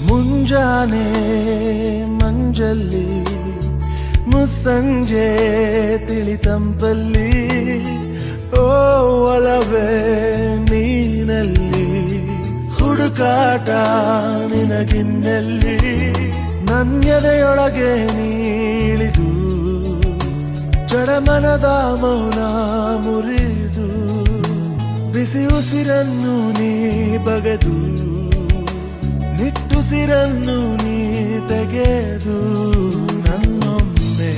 ಮುಂಜಾನೆ ಮಂಜಲ್ಲಿ ಮುಸ್ಸಂಜೆ ತಿಳಿತಂಪಲ್ಲಿ ಓ ಒಲವೇ ನೀನಲ್ಲಿ ಹುಡುಕಾಟ ನಿನಗಿನ್ನಲ್ಲಿ ನನ್ಯದೆಯೊಳಗೆ ನೀಳಿದು ಜಡಮನದ ಮೌನ ಮುರಿದು ಬಿಸಿ ಉಸಿರನ್ನು ನೀ ಬಗೆದು ನಿಟ್ಟುಸಿರನ್ನು ನೀ ತೆಗೆದು ನನ್ನೊಮ್ಮೆ